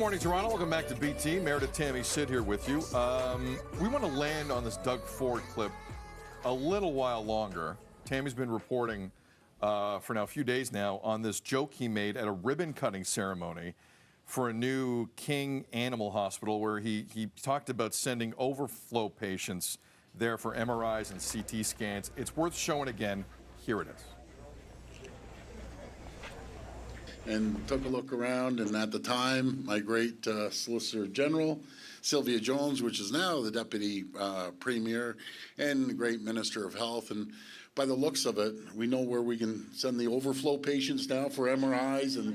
Morning, Toronto. Welcome back to BT. Meredith, Tammie, Sid here with you. We want to land on this Doug Ford clip a little while longer. Tammie's been reporting for now a few days now on this joke he made at a ribbon-cutting ceremony for a new King Animal Hospital, where he talked about sending overflow patients there for MRIs and CT scans. It's worth showing again. Here it is. And took a look around, and at the time, my great Solicitor General, Sylvia Jones, which is now the Deputy Premier and the great Minister of Health, and by the looks of it, we know where we can send the overflow patients now for MRIs and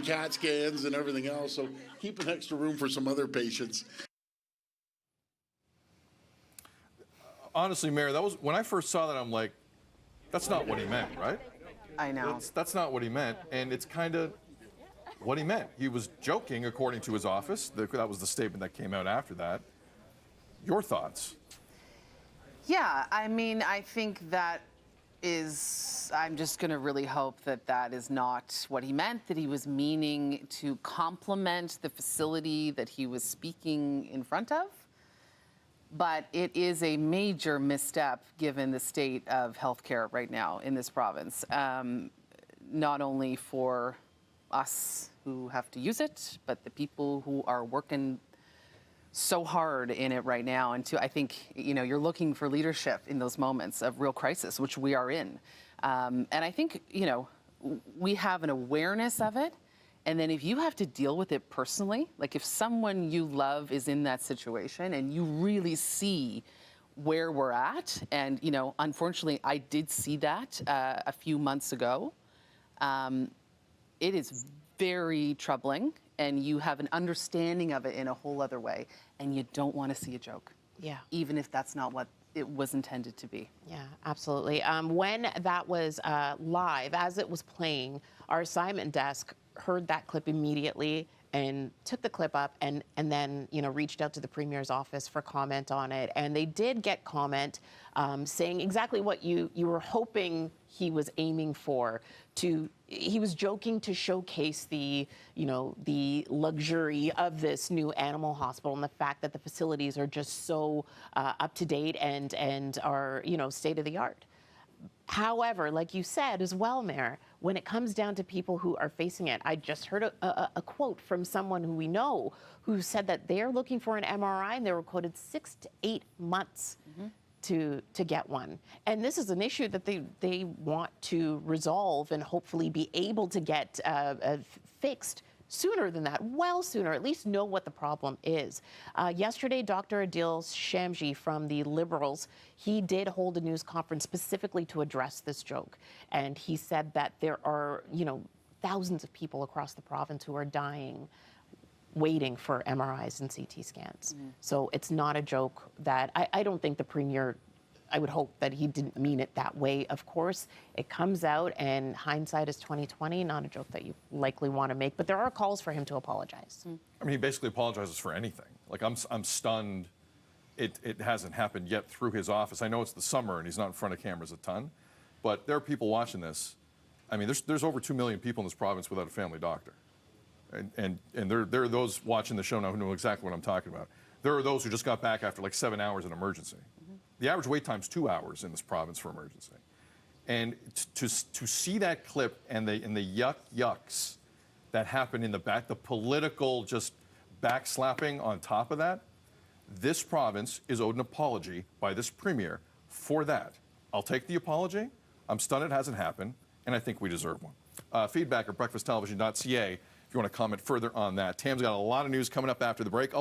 CAT scans and everything else, so keep an extra room for some other patients. Honestly, Mayor, that was when I first saw that, I'm like, that's not what he meant, right? I know. That's not what he meant, and it's kind of what he meant. He was joking, according to his office. That was the statement that came out after that. Your thoughts? Yeah, I mean, I think that is, I'm just going to really hope that that is not what he meant, that he was meaning to compliment the facility that he was speaking in front of. But it is a major misstep given the state of healthcare right now in this province, not only for us who have to use it, but the people who are working so hard in it right now. And I think, you're looking for leadership in those moments of real crisis, which we are in. And I think, we have an awareness of it. And then if you have to deal with it personally, like if someone you love is in that situation and you really see where we're at, and, unfortunately, I did see that a few months ago, it is very troubling, and you have an understanding of it in a whole other way, and you don't want to see a joke. Yeah. Even if that's not what it was intended to be. Yeah, absolutely. When that was live, as it was playing, our assignment desk heard that clip immediately and took the clip up and then, reached out to the Premier's office for comment on it. And they did get comment saying exactly what you were hoping he was aiming for. He was joking to showcase the luxury of this new animal hospital and the fact that the facilities are just so up to date and are, state of the art. However, like you said as well, Mayor, when it comes down to people who are facing it, I just heard a quote from someone who we know who said that they're looking for an MRI and they were quoted 6 to 8 months to get one. And this is an issue that they want to resolve and hopefully be able to get fixed sooner than that, well sooner, at least know what the problem is. Yesterday, Dr. Adil Shamji from the Liberals, he did hold a news conference specifically to address this joke. And he said that there are, thousands of people across the province who are dying waiting for MRIs and CT scans. So it's not a joke that, I don't think the Premier, I would hope that he didn't mean it that way. Of course, it comes out, and hindsight is 20/20. Not a joke that you likely want to make, but there are calls for him to apologize. I mean, he basically apologizes for anything. Like, I'm stunned. It hasn't happened yet through his office. I know it's the summer and he's not in front of cameras a ton, but there are people watching this. I mean, there's over 2 million people in this province without a family doctor, and there are those watching the show now who know exactly what I'm talking about. There are those who just got back after like 7 hours in emergency. The average wait time is 2 hours in this province for emergency. And to see that clip and the yucks that happened in the back, the political just backslapping on top of that, this province is owed an apology by this Premier for that. I'll take the apology. I'm stunned it hasn't happened, and I think we deserve one. Feedback at breakfasttelevision.ca if you want to comment further on that. Tam's got a lot of news coming up after the break. Also